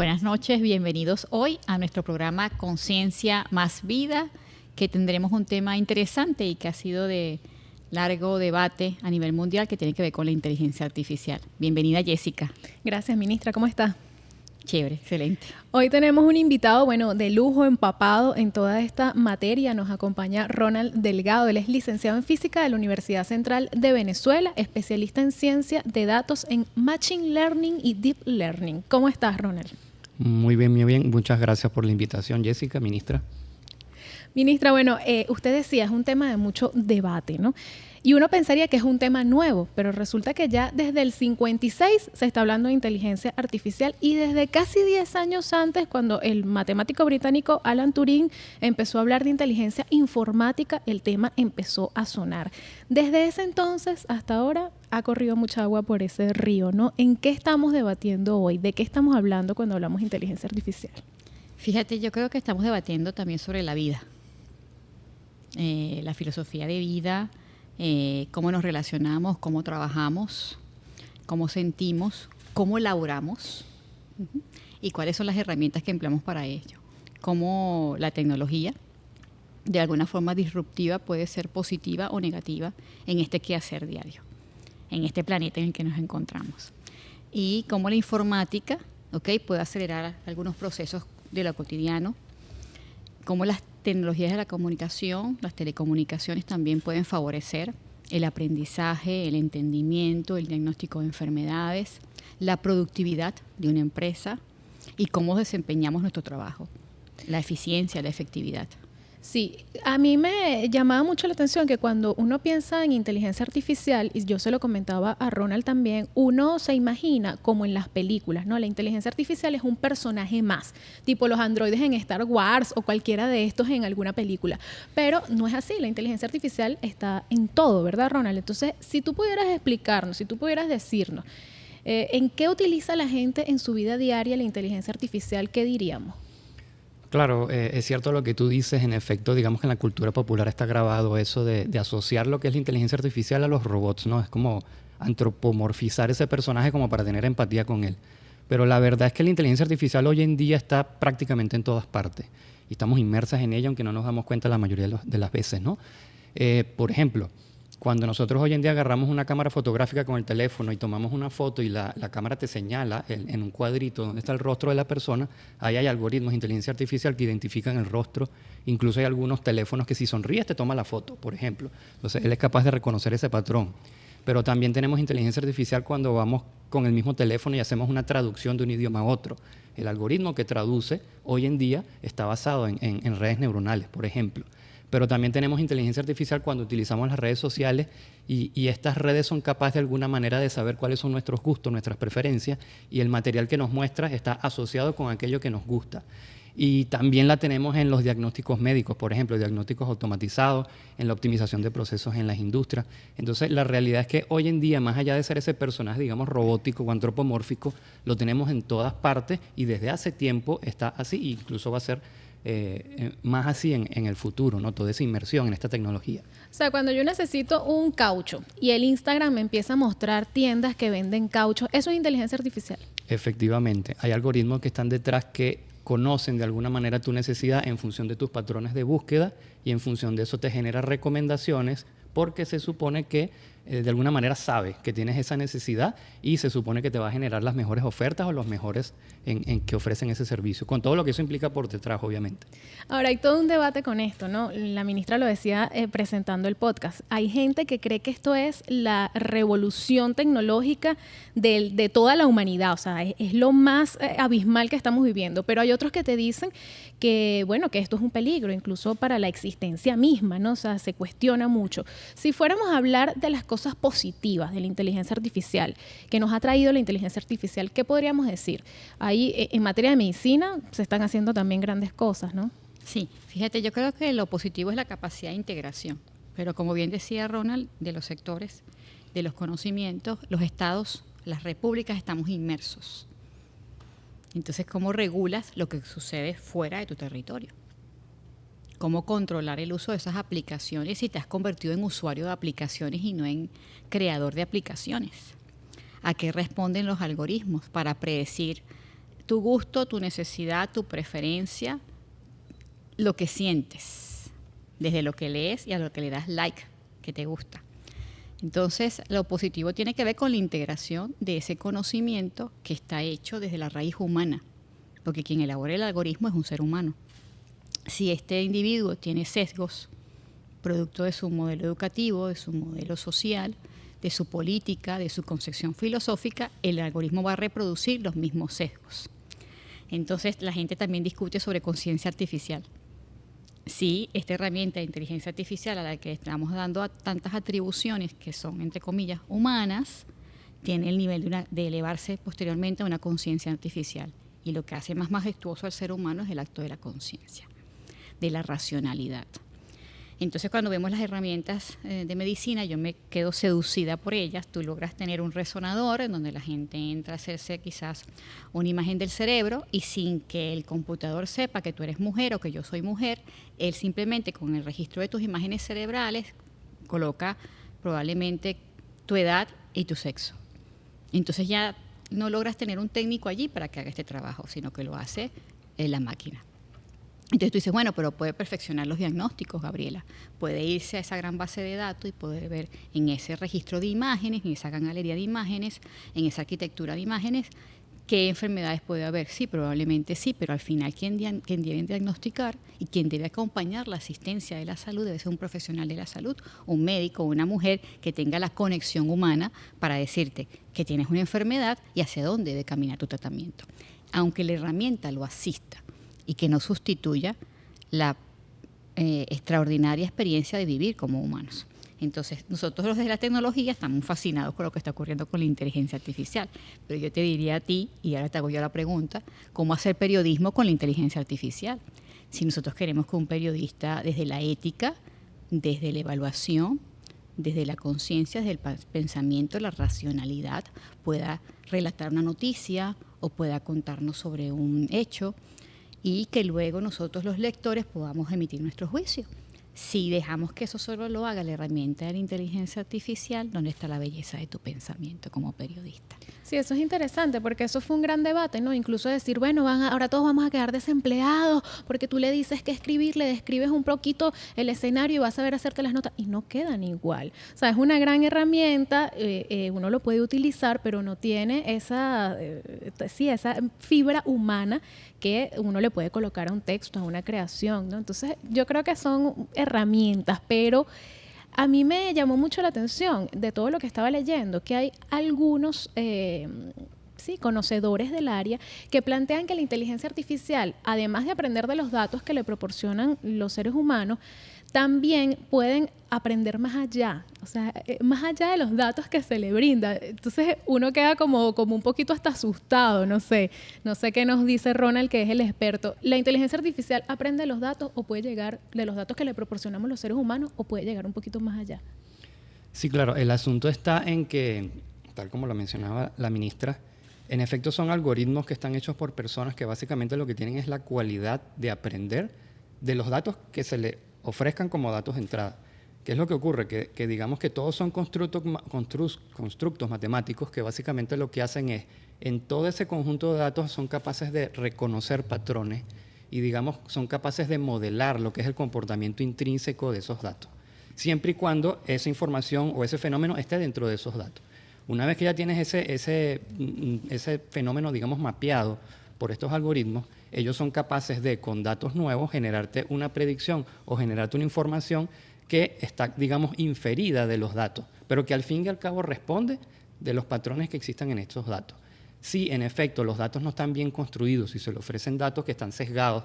Buenas noches, bienvenidos hoy a nuestro programa Conciencia más Vida, que tendremos un tema interesante y que ha sido de largo debate a nivel mundial que tiene que ver con la inteligencia artificial. Bienvenida, Jessica. Gracias, ministra. ¿Cómo está? Chévere, excelente. Hoy tenemos un invitado, de lujo, empapado en toda esta materia. Nos acompaña Ronald Delgado. Él es licenciado en Física de la Universidad Central de Venezuela, especialista en ciencia de datos en Machine Learning y Deep Learning. ¿Cómo estás, Ronald? Muy bien, muy bien. Muchas gracias por la invitación, Jessica, ministra. Ministra, usted decía, es un tema de mucho debate, ¿no? Y uno pensaría que es un tema nuevo, pero resulta que ya desde el 56 se está hablando de inteligencia artificial y desde casi 10 años antes, cuando el matemático británico Alan Turing empezó a hablar de inteligencia informática, el tema empezó a sonar. Desde ese entonces hasta ahora ha corrido mucha agua por ese río, ¿no? ¿En qué estamos debatiendo hoy? ¿De qué estamos hablando cuando hablamos de inteligencia artificial? Fíjate, yo creo que estamos debatiendo también sobre la vida, la filosofía de vida, cómo nos relacionamos, cómo trabajamos, cómo sentimos, cómo laboramos y cuáles son las herramientas que empleamos para ello. Cómo la tecnología, de alguna forma disruptiva, puede ser positiva o negativa en este quehacer diario, en este planeta en el que nos encontramos. Y cómo la informática, puede acelerar algunos procesos de lo cotidiano, cómo las tecnologías de la comunicación, las telecomunicaciones también pueden favorecer el aprendizaje, el entendimiento, el diagnóstico de enfermedades, la productividad de una empresa y cómo desempeñamos nuestro trabajo, la eficiencia, la efectividad. Sí, a mí me llamaba mucho la atención que cuando uno piensa en inteligencia artificial, y yo se lo comentaba a Ronald también, uno se imagina como en las películas, ¿no? La inteligencia artificial es un personaje más, tipo los androides en Star Wars o cualquiera de estos en alguna película. Pero no es así, la inteligencia artificial está en todo, ¿verdad, Ronald? Entonces, si tú pudieras explicarnos, si tú pudieras decirnos, ¿en qué utiliza la gente en su vida diaria la inteligencia artificial? ¿Qué diríamos? Claro, es cierto lo que tú dices. En efecto, digamos que en la cultura popular está grabado eso de asociar lo que es la inteligencia artificial a los robots, ¿no? Es como antropomorfizar ese personaje como para tener empatía con él. Pero la verdad es que la inteligencia artificial hoy en día está prácticamente en todas partes. Y estamos inmersas en ella, aunque no nos damos cuenta la mayoría de las veces, ¿no? Por ejemplo, cuando nosotros hoy en día agarramos una cámara fotográfica con el teléfono y tomamos una foto y la cámara te señala en un cuadrito donde está el rostro de la persona, ahí hay algoritmos de inteligencia artificial que identifican el rostro. Incluso hay algunos teléfonos que si sonríes te toma la foto, por ejemplo. Entonces él es capaz de reconocer ese patrón. Pero también tenemos inteligencia artificial cuando vamos con el mismo teléfono y hacemos una traducción de un idioma a otro. El algoritmo que traduce hoy en día está basado en redes neuronales, por ejemplo. Pero también tenemos inteligencia artificial cuando utilizamos las redes sociales y estas redes son capaces de alguna manera de saber cuáles son nuestros gustos, nuestras preferencias, y el material que nos muestra está asociado con aquello que nos gusta. Y también la tenemos en los diagnósticos médicos, por ejemplo, diagnósticos automatizados, en la optimización de procesos en las industrias. Entonces, la realidad es que hoy en día, más allá de ser ese personaje, digamos, robótico o antropomórfico, lo tenemos en todas partes y desde hace tiempo está así, e incluso va a ser más así en el futuro, ¿no? Toda esa inmersión en esta tecnología. O sea, cuando yo necesito un caucho y el Instagram me empieza a mostrar tiendas que venden caucho, ¿eso es inteligencia artificial? Efectivamente. Hay algoritmos que están detrás que conocen de alguna manera tu necesidad en función de tus patrones de búsqueda y en función de eso te genera recomendaciones porque se supone que de alguna manera sabe que tienes esa necesidad y se supone que te va a generar las mejores ofertas o los mejores en que ofrecen ese servicio, con todo lo que eso implica por detrás, obviamente. Ahora, hay todo un debate con esto, ¿no? La ministra lo decía presentando el podcast. Hay gente que cree que esto es la revolución tecnológica de toda la humanidad, o sea, es lo más abismal que estamos viviendo, pero hay otros que te dicen que, que esto es un peligro, incluso para la existencia misma, ¿no? O sea, se cuestiona mucho. Si fuéramos a hablar de las cosas positivas de la inteligencia artificial, que nos ha traído la inteligencia artificial, ¿qué podríamos decir? Ahí, en materia de medicina, se están haciendo también grandes cosas, ¿no? Sí, fíjate, yo creo que lo positivo es la capacidad de integración, pero como bien decía Ronald, de los sectores, de los conocimientos, los estados, las repúblicas estamos inmersos. Entonces, ¿cómo regulas lo que sucede fuera de tu territorio? ¿Cómo controlar el uso de esas aplicaciones si te has convertido en usuario de aplicaciones y no en creador de aplicaciones? ¿A qué responden los algoritmos para predecir tu gusto, tu necesidad, tu preferencia, lo que sientes, desde lo que lees y a lo que le das like, que te gusta. Entonces, lo positivo tiene que ver con la integración de ese conocimiento que está hecho desde la raíz humana, porque quien elabora el algoritmo es un ser humano. Si este individuo tiene sesgos, producto de su modelo educativo, de su modelo social, de su política, de su concepción filosófica, el algoritmo va a reproducir los mismos sesgos. Entonces, la gente también discute sobre conciencia artificial. Si esta herramienta de inteligencia artificial a la que estamos dando tantas atribuciones que son, entre comillas, humanas, tiene el nivel de elevarse posteriormente a una conciencia artificial. Y lo que hace más majestuoso al ser humano es el acto de la conciencia, de la racionalidad. Entonces, cuando vemos las herramientas de medicina, yo me quedo seducida por ellas. Tú logras tener un resonador en donde la gente entra a hacerse quizás una imagen del cerebro y sin que el computador sepa que tú eres mujer o que yo soy mujer, él simplemente con el registro de tus imágenes cerebrales coloca probablemente tu edad y tu sexo. Entonces ya no logras tener un técnico allí para que haga este trabajo, sino que lo hace la máquina. Entonces tú dices, bueno, pero puede perfeccionar los diagnósticos, Gabriela. Puede irse a esa gran base de datos y poder ver en ese registro de imágenes, en esa gran galería de imágenes, en esa arquitectura de imágenes, qué enfermedades puede haber. Sí, probablemente sí, pero al final quien debe diagnosticar y quien debe acompañar la asistencia de la salud debe ser un profesional de la salud, un médico o una mujer que tenga la conexión humana para decirte que tienes una enfermedad y hacia dónde debe caminar tu tratamiento. Aunque la herramienta lo asista y que no sustituya la extraordinaria experiencia de vivir como humanos. Entonces, nosotros los de la tecnología estamos fascinados con lo que está ocurriendo con la inteligencia artificial, pero yo te diría a ti, y ahora te hago yo la pregunta, ¿cómo hacer periodismo con la inteligencia artificial? Si nosotros queremos que un periodista desde la ética, desde la evaluación, desde la conciencia, desde el pensamiento, la racionalidad, pueda relatar una noticia o pueda contarnos sobre un hecho, y que luego nosotros los lectores podamos emitir nuestro juicio. Si dejamos que eso solo lo haga la herramienta de la inteligencia artificial, ¿dónde está la belleza de tu pensamiento como periodista? Sí, eso es interesante porque eso fue un gran debate, ¿no? Incluso decir, bueno, ahora todos vamos a quedar desempleados porque tú le dices que escribir, le describes un poquito el escenario y vas a saber hacerte las notas y no quedan igual. O sea, es una gran herramienta, uno lo puede utilizar, pero no tiene esa fibra humana que uno le puede colocar a un texto, a una creación, ¿no? Entonces, yo creo que son herramientas, pero a mí me llamó mucho la atención de todo lo que estaba leyendo, que hay algunos conocedores del área que plantean que la inteligencia artificial, además de aprender de los datos que le proporcionan los seres humanos, también pueden aprender más allá, o sea, más allá de los datos que se le brinda. Entonces uno queda como un poquito hasta asustado, no sé qué nos dice Ronald, que es el experto. ¿La inteligencia artificial aprende de los datos o puede llegar de los datos que le proporcionamos los seres humanos o puede llegar un poquito más allá? Sí, claro, el asunto está en que, tal como lo mencionaba la ministra, en efecto son algoritmos que están hechos por personas que básicamente lo que tienen es la cualidad de aprender de los datos que se le ofrezcan como datos de entrada. ¿Qué es lo que ocurre? Que digamos que todos son constructos matemáticos que básicamente lo que hacen es, en todo ese conjunto de datos son capaces de reconocer patrones y digamos son capaces de modelar lo que es el comportamiento intrínseco de esos datos, siempre y cuando esa información o ese fenómeno esté dentro de esos datos. Una vez que ya tienes ese fenómeno, digamos, mapeado por estos algoritmos, ellos son capaces de, con datos nuevos, generarte una predicción o generarte una información que está, digamos, inferida de los datos, pero que al fin y al cabo responde de los patrones que existan en estos datos. Si, en efecto, los datos no están bien construidos y se le ofrecen datos que están sesgados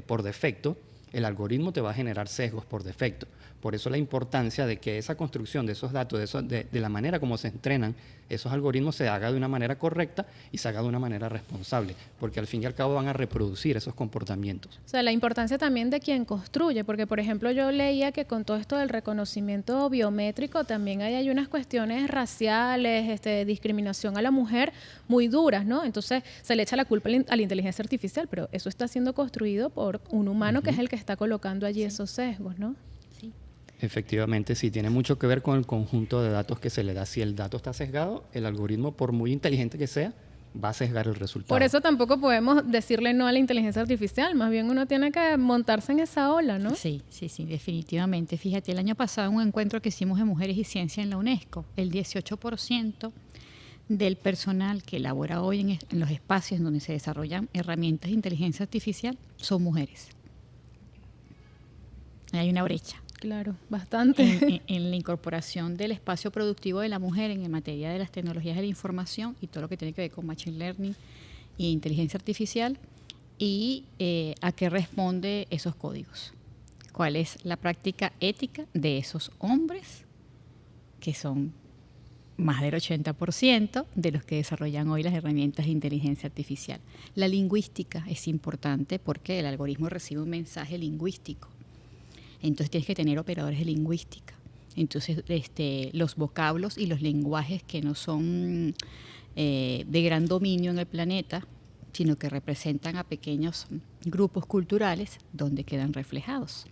por defecto, el algoritmo te va a generar sesgos por defecto. Por eso la importancia de que esa construcción de esos datos, de la manera como se entrenan esos algoritmos, se haga de una manera correcta y se haga de una manera responsable, porque al fin y al cabo van a reproducir esos comportamientos. O sea, la importancia también de quien construye, porque por ejemplo yo leía que con todo esto del reconocimiento biométrico también hay unas cuestiones raciales, discriminación a la mujer muy duras, ¿no? Entonces se le echa la culpa a la inteligencia artificial, pero eso está siendo construido por un humano que es el que está colocando allí esos sesgos, ¿no? Efectivamente, sí, tiene mucho que ver con el conjunto de datos que se le da. Si el dato está sesgado, el algoritmo, por muy inteligente que sea, va a sesgar el resultado. Por eso tampoco podemos decirle no a la inteligencia artificial, más bien uno tiene que montarse en esa ola, ¿no? Sí, definitivamente. Fíjate, el año pasado en un encuentro que hicimos de Mujeres y Ciencia en la UNESCO, el 18% del personal que labora hoy en los espacios donde se desarrollan herramientas de inteligencia artificial son mujeres. Hay una brecha. Claro, bastante. En la incorporación del espacio productivo de la mujer en materia de las tecnologías de la información y todo lo que tiene que ver con Machine Learning e inteligencia artificial, y a qué responde esos códigos. ¿Cuál es la práctica ética de esos hombres, que son más del 80% de los que desarrollan hoy las herramientas de inteligencia artificial? La lingüística es importante porque el algoritmo recibe un mensaje lingüístico. Entonces tienes que tener operadores de lingüística. Entonces los vocablos y los lenguajes que no son de gran dominio en el planeta, sino que representan a pequeños grupos culturales donde quedan reflejados.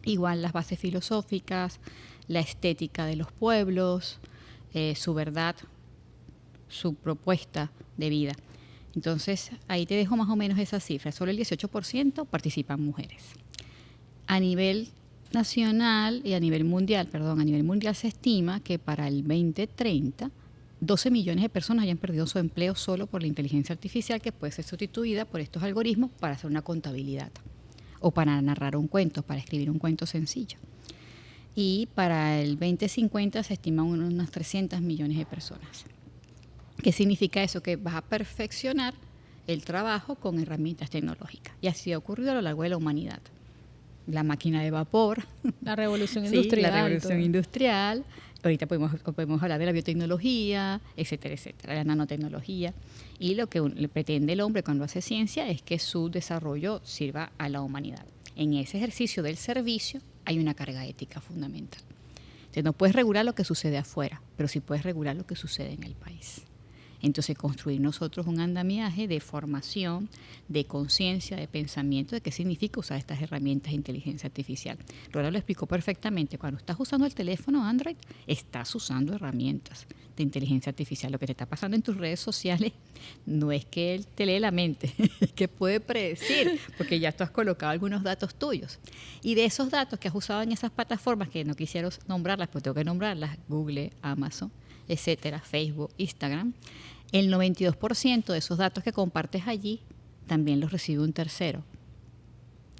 Igual las bases filosóficas, la estética de los pueblos, su verdad, su propuesta de vida. Entonces ahí te dejo más o menos esa cifra. Solo el 18% participan mujeres. A nivel nacional y a nivel mundial se estima que para el 2030 12 millones de personas hayan perdido su empleo solo por la inteligencia artificial, que puede ser sustituida por estos algoritmos para hacer una contabilidad o para narrar un cuento, para escribir un cuento sencillo. Y para el 2050 se estiman unas 300 millones de personas. ¿Qué significa eso? Que vas a perfeccionar el trabajo con herramientas tecnológicas. Y así ha ocurrido a lo largo de la humanidad. La máquina de vapor. La revolución industrial. La revolución industrial. Ahorita podemos hablar de la biotecnología, etcétera, etcétera, la nanotecnología. Y lo que le pretende el hombre cuando hace ciencia es que su desarrollo sirva a la humanidad. En ese ejercicio del servicio hay una carga ética fundamental. Entonces, no puedes regular lo que sucede afuera, pero sí puedes regular lo que sucede en el país. Entonces, construir nosotros un andamiaje de formación, de conciencia, de pensamiento, de qué significa usar estas herramientas de inteligencia artificial. Laura lo explicó perfectamente. Cuando estás usando el teléfono Android, estás usando herramientas de inteligencia artificial. Lo que te está pasando en tus redes sociales no es que él te lee la mente, es que puede predecir, porque ya tú has colocado algunos datos tuyos. Y de esos datos que has usado en esas plataformas, que no quisiera nombrarlas, pero tengo que nombrarlas, Google, Amazon, etcétera, Facebook, Instagram, el 92% de esos datos que compartes allí también los recibe un tercero,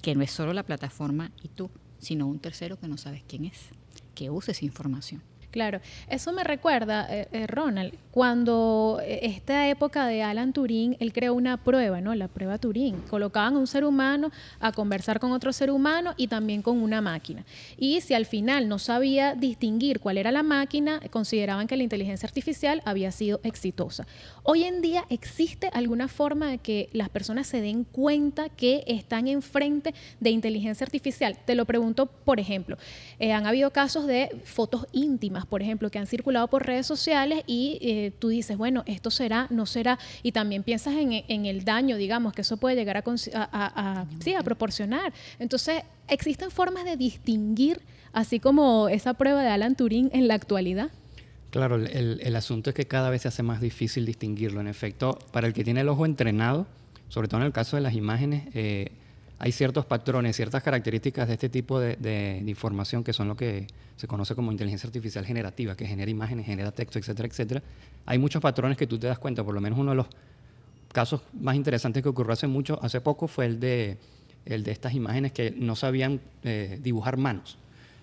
que no es solo la plataforma y tú, sino un tercero que no sabes quién es, que usa esa información. Claro, eso me recuerda, Ronald, cuando esta época de Alan Turing, él creó una prueba, ¿no? La prueba Turing. Colocaban a un ser humano a conversar con otro ser humano y también con una máquina. Y si al final no sabía distinguir cuál era la máquina, consideraban que la inteligencia artificial había sido exitosa. Hoy en día, ¿existe alguna forma de que las personas se den cuenta que están enfrente de inteligencia artificial? Te lo pregunto, por ejemplo, han habido casos de fotos íntimas, por ejemplo, que han circulado por redes sociales y tú dices, bueno, esto será, no será, y también piensas en el daño, digamos, que eso puede llegar a proporcionar. Entonces, ¿existen formas de distinguir, así como esa prueba de Alan Turing en la actualidad? Claro, el asunto es que cada vez se hace más difícil distinguirlo. En efecto, para el que tiene el ojo entrenado, sobre todo en el caso de las imágenes, hay ciertos patrones, ciertas características de este tipo de información que son lo que se conoce como inteligencia artificial generativa, que genera imágenes, genera texto, etcétera, etcétera. Hay muchos patrones que tú te das cuenta. Por lo menos uno de los casos más interesantes que ocurrió hace poco fue el de estas imágenes que no sabían dibujar manos.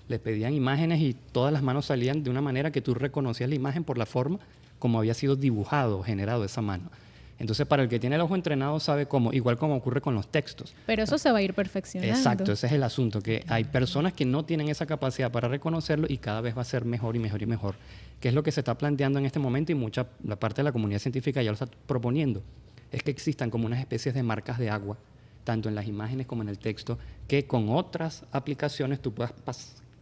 Le pedían imágenes y todas las manos salían de una manera que tú reconocías la imagen por la forma como había sido dibujado o generado esa mano. Entonces, para el que tiene el ojo entrenado sabe cómo, igual como ocurre con los textos. Pero eso se va a ir perfeccionando. Exacto, ese es el asunto, que hay personas que no tienen esa capacidad para reconocerlo y cada vez va a ser mejor y mejor y mejor, que es lo que se está planteando en este momento y la parte de la comunidad científica ya lo está proponiendo, es que existan como unas especies de marcas de agua, tanto en las imágenes como en el texto, que con otras aplicaciones tú puedas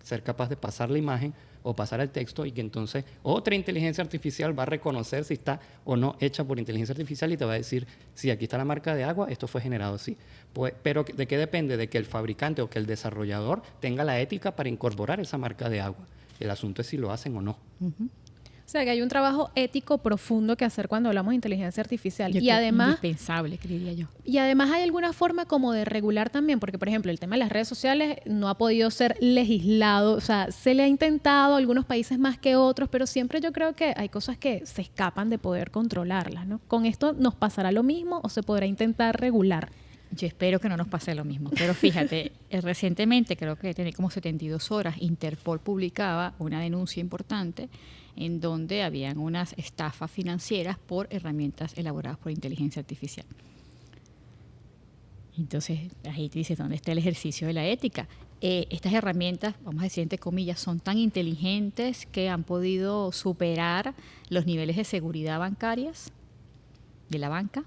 ser capaz de pasar la imagen o pasar el texto y que entonces otra inteligencia artificial va a reconocer si está o no hecha por inteligencia artificial y te va a decir, sí, aquí está la marca de agua, esto fue generado así. Pues, pero ¿de qué depende? De que el fabricante o que el desarrollador tenga la ética para incorporar esa marca de agua. El asunto es si lo hacen o no. O sea, que hay un trabajo ético profundo que hacer cuando hablamos de inteligencia artificial. Yo Y creo además, indispensable, diría yo. y además hay alguna forma como de regular también, porque por ejemplo el tema de las redes sociales no ha podido ser legislado, o sea, se le ha intentado a algunos países más que otros, pero siempre yo creo que hay cosas que se escapan de poder controlarlas, ¿no? ¿Con esto nos pasará lo mismo o se podrá intentar regular? Yo espero que no nos pase lo mismo, pero fíjate, recientemente, creo que tiene como 72 horas, Interpol publicaba una denuncia importante en donde habían unas estafas financieras por herramientas elaboradas por inteligencia artificial. Entonces, ahí te dices, ¿dónde está el ejercicio de la ética? Estas herramientas, vamos a decir entre comillas, son tan inteligentes que han podido superar los niveles de seguridad bancarias de la banca.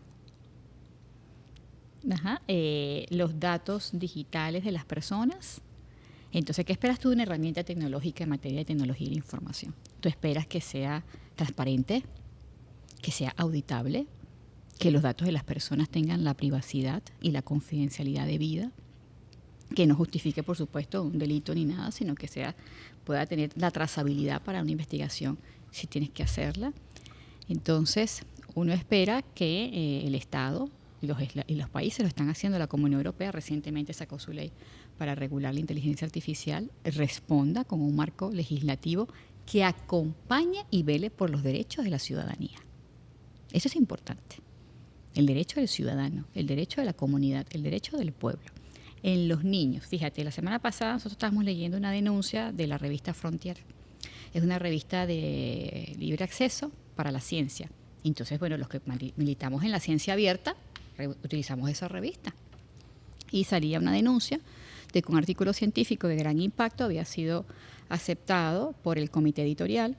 Los datos digitales de las personas. Entonces, ¿qué esperas tú de una herramienta tecnológica en materia de tecnología y la información? Tú esperas que sea transparente, que sea auditable, que los datos de las personas tengan la privacidad y la confidencialidad debida, que no justifique, por supuesto, un delito ni nada, sino que pueda tener la trazabilidad para una investigación si tienes que hacerla. Entonces, uno espera que el Estado y los países lo están haciendo. La Comunidad Europea recientemente sacó su ley para regular la inteligencia artificial, responda con un marco legislativo que acompañe y vele por los derechos de la ciudadanía. Eso es importante. El derecho del ciudadano, el derecho de la comunidad, el derecho del pueblo. En los niños, fíjate, la semana pasada nosotros estábamos leyendo una denuncia de la revista Frontier. Es una revista de libre acceso para la ciencia. Entonces, bueno, los que militamos en la ciencia abierta, utilizamos esa revista. Y salía una denuncia de que un artículo científico de gran impacto había sido aceptado por el comité editorial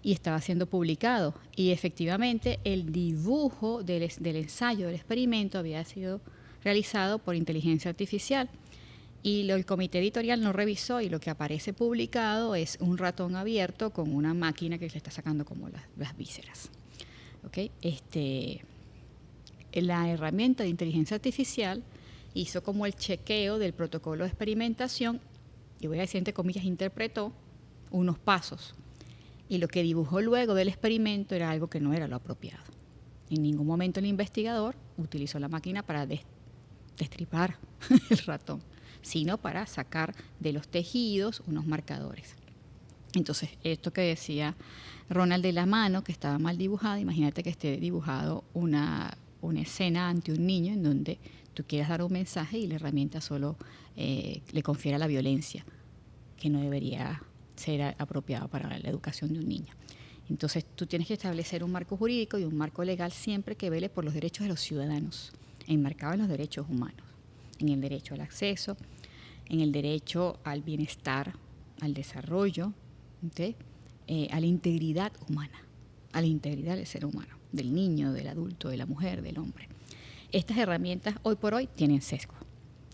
y estaba siendo publicado. Y efectivamente el dibujo del ensayo, del experimento, había sido realizado por inteligencia artificial. Y el comité editorial no revisó y lo que aparece publicado es un ratón abierto con una máquina que le está sacando como las vísceras. ¿Okay? La herramienta de inteligencia artificial hizo como el chequeo del protocolo de experimentación y voy a decir entre comillas, interpretó unos pasos. Y lo que dibujó luego del experimento era algo que no era lo apropiado. En ningún momento el investigador utilizó la máquina para destripar el ratón, sino para sacar de los tejidos unos marcadores. Entonces, esto que decía Ronald de la mano, que estaba mal dibujada, imagínate que esté dibujado una escena ante un niño en donde tú quieras dar un mensaje y la herramienta solo le confiere la violencia, que no debería ser apropiado para la educación de un niño. Entonces, tú tienes que establecer un marco jurídico y un marco legal siempre que vele por los derechos de los ciudadanos, enmarcado en los derechos humanos, en el derecho al acceso, en el derecho al bienestar, al desarrollo, ¿okay? A la integridad humana, a la integridad del ser humano, del niño, del adulto, de la mujer, del hombre. Estas herramientas hoy por hoy tienen sesgo.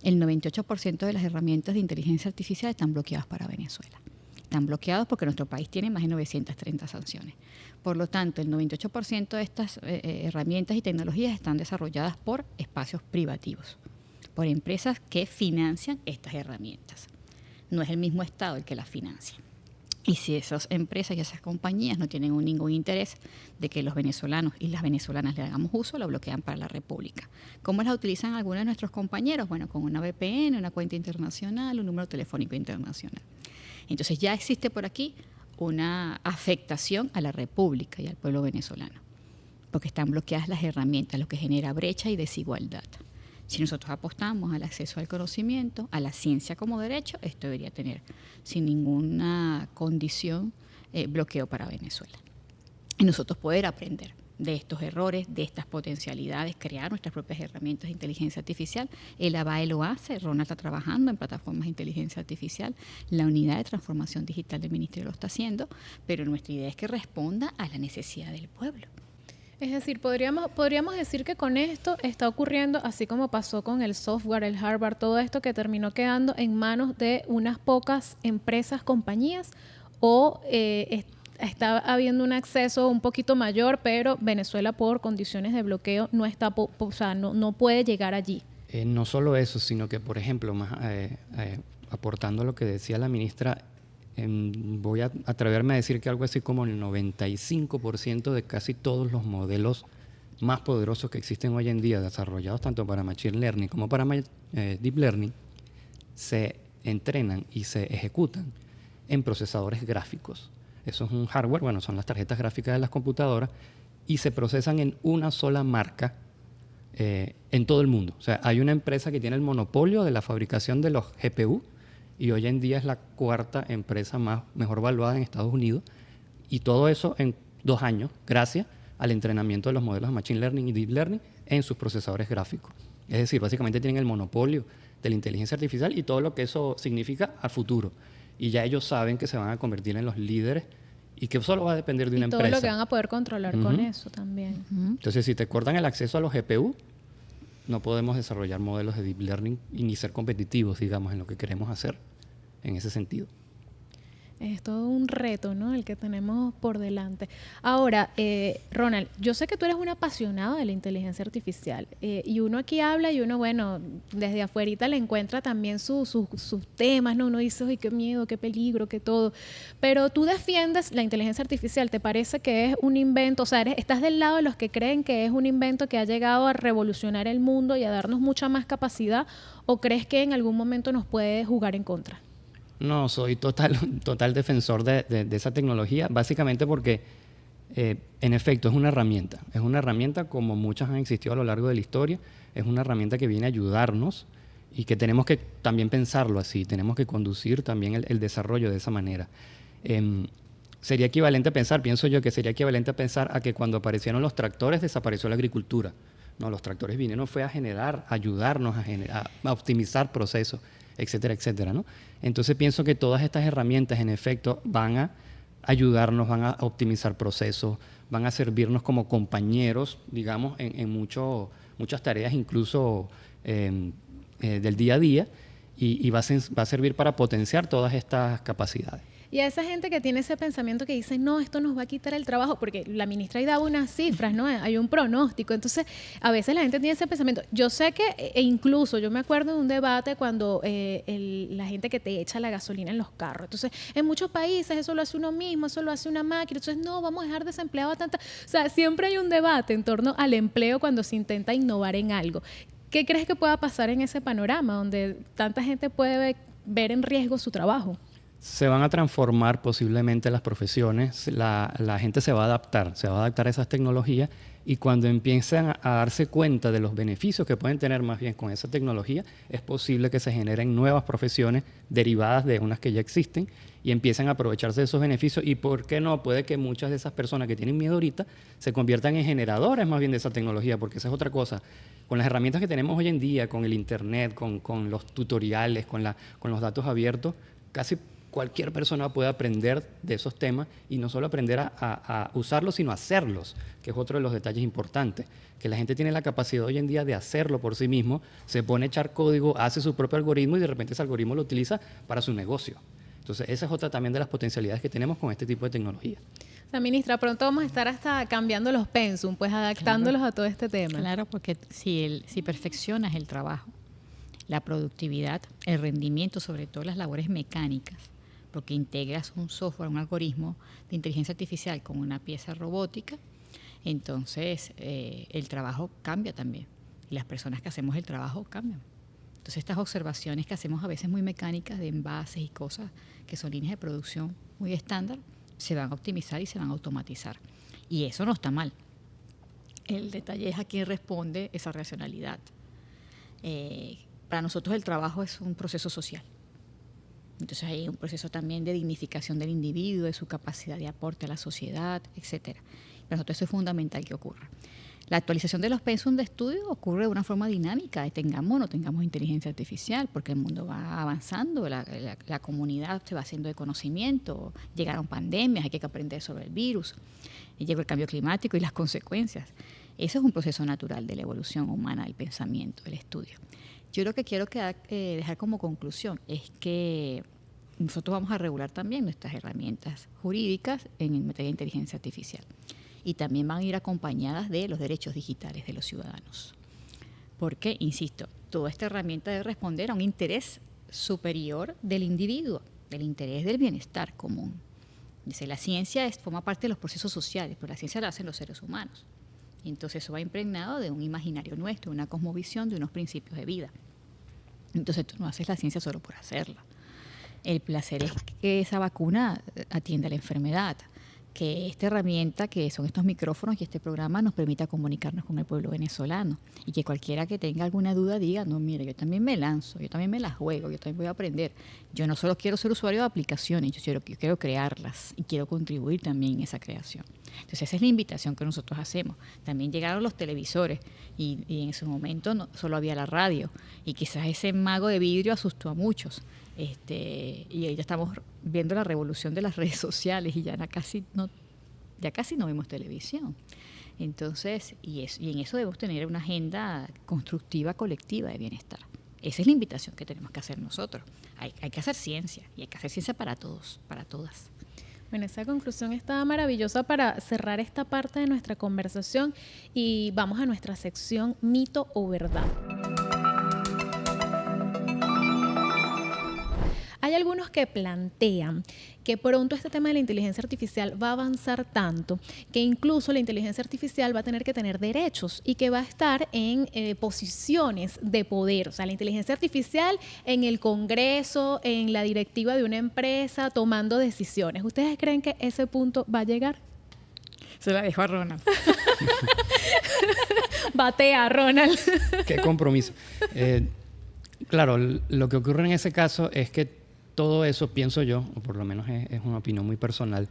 El 98% de las herramientas de inteligencia artificial están bloqueadas para Venezuela. Están bloqueados porque nuestro país tiene más de 930 sanciones. Por lo tanto, el 98% de estas herramientas y tecnologías están desarrolladas por espacios privativos, por empresas que financian estas herramientas. No es el mismo Estado el que las financia. Y si esas empresas y esas compañías no tienen ningún interés de que los venezolanos y las venezolanas le hagamos uso, la bloquean para la República. ¿Cómo las utilizan algunos de nuestros compañeros? Bueno, con una VPN, una cuenta internacional, un número telefónico internacional. Entonces ya existe por aquí una afectación a la República y al pueblo venezolano, porque están bloqueadas las herramientas, lo que genera brecha y desigualdad. Si nosotros apostamos al acceso al conocimiento, a la ciencia como derecho, esto debería tener sin ninguna condición bloqueo para Venezuela. Y nosotros poder aprender de estos errores, de estas potencialidades, crear nuestras propias herramientas de inteligencia artificial. El ABAE lo hace, Ronald está trabajando en plataformas de inteligencia artificial, la unidad de transformación digital del Ministerio lo está haciendo, pero nuestra idea es que responda a la necesidad del pueblo. Es decir, podríamos decir que con esto está ocurriendo, así como pasó con el software, el hardware, todo esto que terminó quedando en manos de unas pocas empresas, compañías, o está habiendo un acceso un poquito mayor, pero Venezuela por condiciones de bloqueo no está, o sea, no puede llegar allí. No solo eso, sino que, por ejemplo, aportando a lo que decía la ministra, voy a atreverme a decir que algo así como el 95% de casi todos los modelos más poderosos que existen hoy en día, desarrollados tanto para Machine Learning como para Deep Learning, se entrenan y se ejecutan en procesadores gráficos. Eso es un hardware, bueno, son las tarjetas gráficas de las computadoras, y se procesan en una sola marca en todo el mundo. O sea, hay una empresa que tiene el monopolio de la fabricación de los GPU, y hoy en día es la cuarta empresa mejor valuada en Estados Unidos, y todo eso en 2 años, gracias al entrenamiento de los modelos de Machine Learning y Deep Learning en sus procesadores gráficos. Es decir, básicamente tienen el monopolio de la inteligencia artificial y todo lo que eso significa al futuro. Y ya ellos saben que se van a convertir en los líderes y que solo va a depender de una empresa. Y todo lo que van a poder controlar con eso también. Entonces, si te cortan el acceso a los GPU, no podemos desarrollar modelos de Deep Learning y ni ser competitivos, digamos, en lo que queremos hacer en ese sentido. Es todo un reto, ¿no?, el que tenemos por delante. Ahora, Ronald, yo sé que tú eres un apasionado de la inteligencia artificial, y uno aquí habla y uno, bueno, desde afuerita le encuentra también sus temas, ¿no? Uno dice, ¡ay, qué miedo, qué peligro, qué todo! Pero tú defiendes la inteligencia artificial. ¿Te parece que es un invento? O sea, ¿estás del lado de los que creen que es un invento que ha llegado a revolucionar el mundo y a darnos mucha más capacidad? ¿O crees que en algún momento nos puede jugar en contra? No, soy total defensor de esa tecnología, básicamente porque, en efecto, es una herramienta. Es una herramienta como muchas han existido a lo largo de la historia. Es una herramienta que viene a ayudarnos y que tenemos que también pensarlo así. Tenemos que conducir también el desarrollo de esa manera. Sería equivalente a pensar, pienso yo, que sería equivalente a pensar a que cuando aparecieron los tractores desapareció la agricultura. No, los tractores vinieron fue a ayudarnos a optimizar procesos, etcétera, etcétera, ¿no? Entonces pienso que todas estas herramientas, en efecto, van a ayudarnos, van a optimizar procesos, van a servirnos como compañeros, digamos, en muchas tareas, incluso del día a día, y va a servir para potenciar todas estas capacidades. Y a esa gente que tiene ese pensamiento que dice, no, esto nos va a quitar el trabajo, porque la ministra ahí daba unas cifras, ¿no? Hay un pronóstico. Entonces, a veces la gente tiene ese pensamiento. Yo sé que, incluso, yo me acuerdo de un debate cuando la gente que te echa la gasolina en los carros. Entonces, en muchos países eso lo hace uno mismo, eso lo hace una máquina. Entonces, no, vamos a dejar desempleado a tanta... O sea, siempre hay un debate en torno al empleo cuando se intenta innovar en algo. ¿Qué crees que pueda pasar en ese panorama donde tanta gente puede ver en riesgo su trabajo? Se van a transformar posiblemente las profesiones, la gente se va a adaptar a esas tecnologías, y cuando empiecen a darse cuenta de los beneficios que pueden tener más bien con esa tecnología, es posible que se generen nuevas profesiones derivadas de unas que ya existen y empiecen a aprovecharse de esos beneficios. Y por qué no, puede que muchas de esas personas que tienen miedo ahorita se conviertan en generadores más bien de esa tecnología, porque esa es otra cosa. Con las herramientas que tenemos hoy en día, con el internet, con los tutoriales, con los datos abiertos, casi cualquier persona puede aprender de esos temas, y no solo aprender a usarlos, sino a hacerlos, que es otro de los detalles importantes, que la gente tiene la capacidad hoy en día de hacerlo por sí mismo, se pone a echar código, hace su propio algoritmo y de repente ese algoritmo lo utiliza para su negocio. Entonces, esa es otra también de las potencialidades que tenemos con este tipo de tecnología. O sea, ministra, pronto vamos a estar hasta cambiando los pensum, pues adaptándolos a todo este tema. Claro, porque si perfeccionas el trabajo, la productividad, el rendimiento, sobre todo las labores mecánicas, porque integras un software, un algoritmo de inteligencia artificial con una pieza robótica, entonces el trabajo cambia también. Y las personas que hacemos el trabajo cambian. Entonces estas observaciones que hacemos a veces muy mecánicas de envases y cosas que son líneas de producción muy estándar, se van a optimizar y se van a automatizar. Y eso no está mal. El detalle es a quién responde esa racionalidad. Para nosotros el trabajo es un proceso social. Entonces hay un proceso también de dignificación del individuo, de su capacidad de aporte a la sociedad, etcétera. Para nosotros eso es fundamental que ocurra. La actualización de los pensum de estudio ocurre de una forma dinámica, tengamos o no tengamos inteligencia artificial, porque el mundo va avanzando, la comunidad se va haciendo de conocimiento, llegaron pandemias, hay que aprender sobre el virus, y llegó el cambio climático y las consecuencias. Eso es un proceso natural de la evolución humana, del pensamiento, del estudio. Yo lo que quiero dejar como conclusión es que nosotros vamos a regular también nuestras herramientas jurídicas en materia de inteligencia artificial, y también van a ir acompañadas de los derechos digitales de los ciudadanos. Porque, insisto, toda esta herramienta debe responder a un interés superior del individuo, el interés del bienestar común. Dice, la ciencia forma parte de los procesos sociales, pero la ciencia la hacen los seres humanos. Y entonces eso va impregnado de un imaginario nuestro, de una cosmovisión, de unos principios de vida. Entonces tú no haces la ciencia solo por hacerla. El placer es que esa vacuna atienda la enfermedad, que esta herramienta, que son estos micrófonos y este programa, nos permita comunicarnos con el pueblo venezolano. Y que cualquiera que tenga alguna duda diga, no, mire, yo también me lanzo, yo también me las juego, yo también voy a aprender. Yo no solo quiero ser usuario de aplicaciones, yo quiero crearlas y quiero contribuir también en esa creación. Entonces esa es la invitación que nosotros hacemos. También llegaron los televisores y en ese momento no, solo había la radio. Y quizás ese mago de vidrio asustó a muchos. Y ahí ya estamos viendo la revolución de las redes sociales y ya casi no vemos televisión. Entonces, y en eso debemos tener una agenda constructiva, colectiva de bienestar. Esa es la invitación que tenemos que hacer nosotros. Hay que hacer ciencia, y hay que hacer ciencia para todos, para todas. Bueno, esa conclusión está maravillosa para cerrar esta parte de nuestra conversación y vamos a nuestra sección Mito o Verdad. Hay algunos que plantean que pronto este tema de la inteligencia artificial va a avanzar tanto que incluso la inteligencia artificial va a tener que tener derechos y que va a estar en posiciones de poder. O sea, la inteligencia artificial en el Congreso, en la directiva de una empresa, tomando decisiones. ¿Ustedes creen que ese punto va a llegar? Se la dejo a Ronald. Batea, Ronald. Qué compromiso. Claro, lo que ocurre en ese caso es que todo eso, pienso yo, o por lo menos es una opinión muy personal,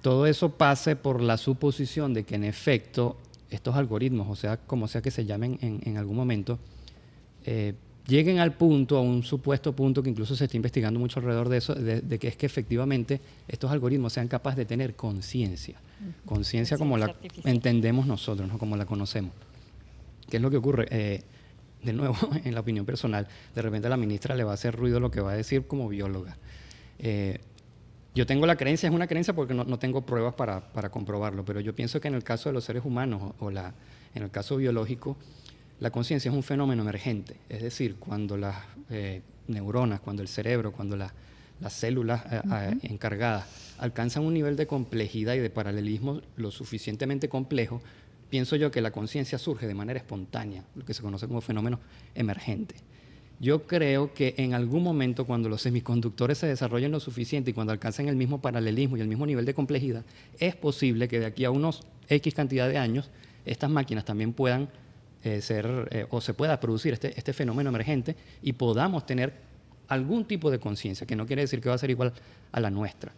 todo eso pase por la suposición de que en efecto estos algoritmos, o sea, como sea que se llamen en algún momento, lleguen al punto, a un supuesto punto que incluso se está investigando mucho alrededor de eso, de que es que efectivamente estos algoritmos sean capaces de tener conciencia. Conciencia como la entendemos nosotros, no como la conocemos. ¿Qué es lo que ocurre? De nuevo, en la opinión personal, de repente a la ministra le va a hacer ruido lo que va a decir como bióloga. Yo tengo la creencia, es una creencia porque no tengo pruebas para comprobarlo, pero yo pienso que en el caso de los seres humanos en el caso biológico, la conciencia es un fenómeno emergente. Es decir, cuando las neuronas, cuando el cerebro, cuando las células encargadas alcanzan un nivel de complejidad y de paralelismo lo suficientemente complejo, pienso yo que la conciencia surge de manera espontánea, lo que se conoce como fenómeno emergente. Yo creo que en algún momento, cuando los semiconductores se desarrollen lo suficiente y cuando alcancen el mismo paralelismo y el mismo nivel de complejidad, es posible que de aquí a unos X cantidad de años estas máquinas también puedan o se pueda producir este fenómeno emergente y podamos tener algún tipo de conciencia, que no quiere decir que va a ser igual a la nuestra.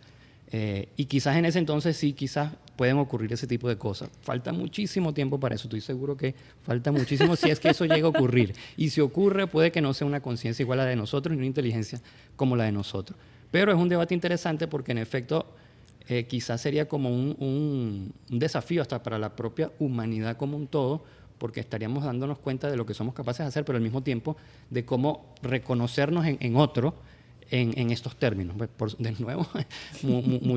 Y quizás en ese entonces sí, quizás pueden ocurrir ese tipo de cosas. Falta muchísimo tiempo para eso. Estoy seguro que falta muchísimo si es que eso llega a ocurrir. Y si ocurre, puede que no sea una conciencia igual a la de nosotros ni una inteligencia como la de nosotros. Pero es un debate interesante porque en efecto quizás sería como un desafío hasta para la propia humanidad como un todo, porque estaríamos dándonos cuenta de lo que somos capaces de hacer, pero al mismo tiempo de cómo reconocernos en otro en estos términos. De nuevo,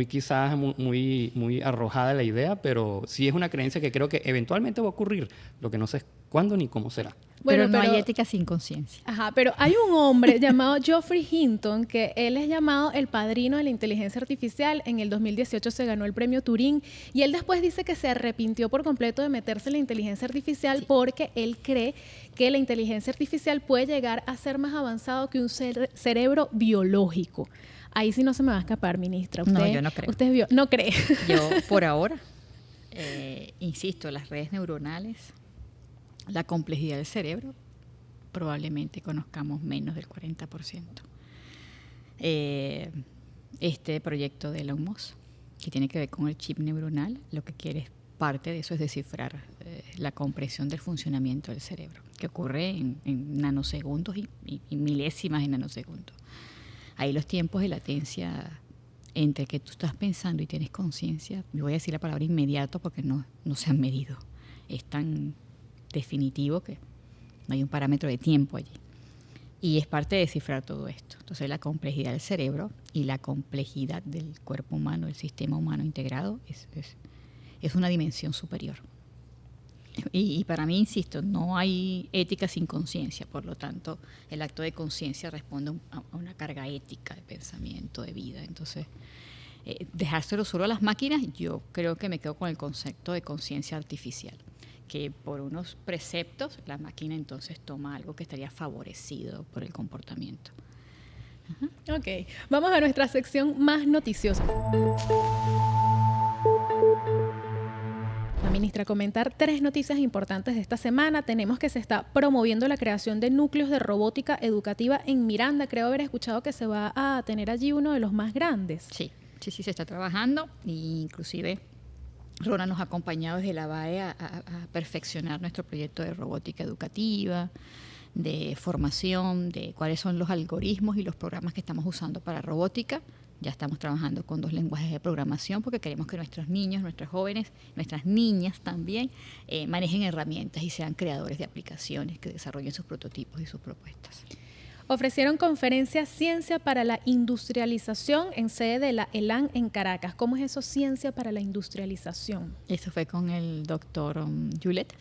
quizás muy arrojada la idea, pero sí es una creencia que creo que eventualmente va a ocurrir. Lo que no sé es cuándo ni cómo será. Bueno, pero no hay ética sin conciencia. Ajá, pero hay un hombre llamado Geoffrey Hinton, que él es llamado el padrino de la inteligencia artificial. En el 2018 se ganó el premio Turing y él después dice que se arrepintió por completo de meterse en la inteligencia artificial porque él cree que la inteligencia artificial puede llegar a ser más avanzado que un cerebro biológico. Ahí sí no se me va a escapar, ministra. No, yo no creo. ¿Usted no cree? Yo, por ahora, insisto, las redes neuronales, la complejidad del cerebro, probablemente conozcamos menos del 40%. Este proyecto de Elon Musk, que tiene que ver con el chip neuronal, lo que quiere es parte de eso es descifrar la comprensión del funcionamiento del cerebro, que ocurre en nanosegundos y milésimas de nanosegundos. Ahí los tiempos de latencia entre que tú estás pensando y tienes conciencia, yo voy a decir la palabra inmediato porque no se han medido. Es tan definitivo que no hay un parámetro de tiempo allí. Y es parte de descifrar todo esto. Entonces la complejidad del cerebro y la complejidad del cuerpo humano, el sistema humano integrado, es una dimensión superior. Y para mí, insisto, no hay ética sin conciencia, por lo tanto, el acto de conciencia responde a una carga ética de pensamiento, de vida. Entonces, dejárselo solo a las máquinas, yo creo que me quedo con el concepto de conciencia artificial, que por unos preceptos la máquina entonces toma algo que estaría favorecido por el comportamiento. Ajá. Ok, vamos a nuestra sección más noticiosa. Ministra, comentar 3 noticias importantes de esta semana. Tenemos que se está promoviendo la creación de núcleos de robótica educativa en Miranda. Creo haber escuchado que se va a tener allí uno de los más grandes. Sí, se está trabajando, e inclusive Rona nos ha acompañado desde la BAE a perfeccionar nuestro proyecto de robótica educativa, de formación, de cuáles son los algoritmos y los programas que estamos usando para robótica. Ya estamos trabajando con 2 lenguajes de programación porque queremos que nuestros niños, nuestros jóvenes, nuestras niñas también manejen herramientas y sean creadores de aplicaciones que desarrollen sus prototipos y sus propuestas. Ofrecieron conferencia Ciencia para la Industrialización en sede de la ELAN en Caracas. ¿Cómo es eso, Ciencia para la Industrialización? Eso fue con el doctor Yulet,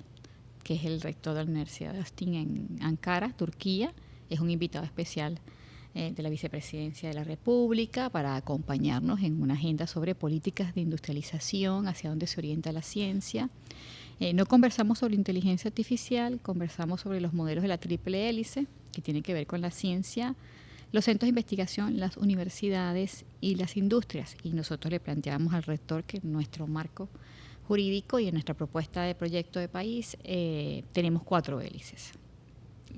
que es el rector de la Universidad de Austin en Ankara, Turquía. Es un invitado especial de la Vicepresidencia de la República para acompañarnos en una agenda sobre políticas de industrialización, hacia dónde se orienta la ciencia. No conversamos sobre inteligencia artificial, conversamos sobre los modelos de la triple hélice, que tienen que ver con la ciencia, los centros de investigación, las universidades y las industrias. Y nosotros le planteamos al rector que en nuestro marco jurídico y en nuestra propuesta de proyecto de país tenemos 4 hélices.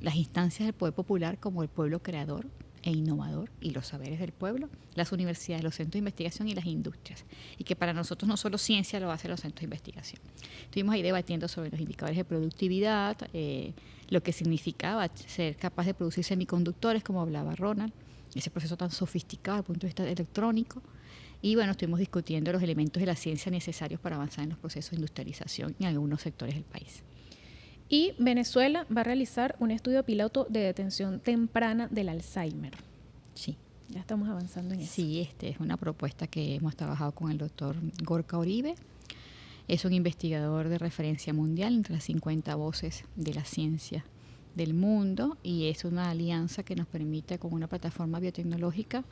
Las instancias del poder popular como el pueblo creador e innovador y los saberes del pueblo, las universidades, los centros de investigación y las industrias. Y que para nosotros no solo ciencia lo hacen los centros de investigación. Estuvimos ahí debatiendo sobre los indicadores de productividad, lo que significaba ser capaz de producir semiconductores, como hablaba Ronald, ese proceso tan sofisticado desde el punto de vista electrónico. Y bueno, estuvimos discutiendo los elementos de la ciencia necesarios para avanzar en los procesos de industrialización en algunos sectores del país. Y Venezuela va a realizar un estudio piloto de detención temprana del Alzheimer. Sí. Ya estamos avanzando en eso. Sí, es una propuesta que hemos trabajado con el doctor Gorka Uribe. Es un investigador de referencia mundial entre las 50 voces de la ciencia del mundo y es una alianza que nos permite, con una plataforma biotecnológica,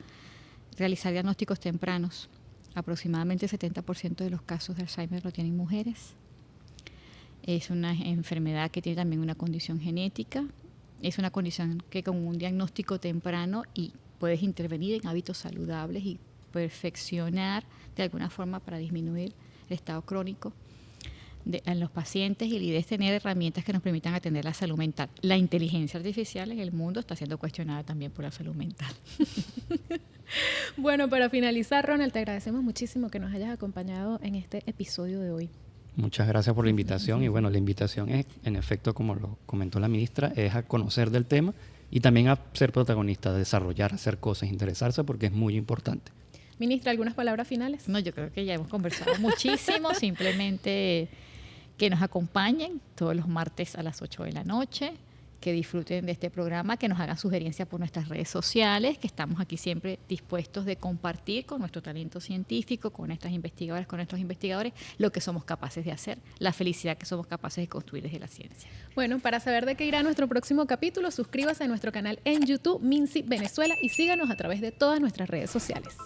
realizar diagnósticos tempranos. Aproximadamente el 70% de los casos de Alzheimer lo tienen mujeres. Es una enfermedad que tiene también una condición genética. Es una condición que con un diagnóstico temprano y puedes intervenir en hábitos saludables y perfeccionar de alguna forma para disminuir el estado crónico en los pacientes, y la idea es tener herramientas que nos permitan atender la salud mental. La inteligencia artificial en el mundo está siendo cuestionada también por la salud mental. Bueno, para finalizar, Ronald, te agradecemos muchísimo que nos hayas acompañado en este episodio de hoy. Muchas gracias por la invitación y bueno, la invitación es, en efecto, como lo comentó la ministra, es a conocer del tema y también a ser protagonista, a desarrollar, a hacer cosas, interesarse porque es muy importante. Ministra, ¿algunas palabras finales? No, yo creo que ya hemos conversado muchísimo, simplemente que nos acompañen todos los martes a las 8 de la noche, que disfruten de este programa, que nos hagan sugerencias por nuestras redes sociales, que estamos aquí siempre dispuestos de compartir con nuestro talento científico, con nuestras investigadoras, con nuestros investigadores, lo que somos capaces de hacer, la felicidad que somos capaces de construir desde la ciencia. Bueno, para saber de qué irá nuestro próximo capítulo, suscríbase a nuestro canal en YouTube, Minci Venezuela, y síganos a través de todas nuestras redes sociales.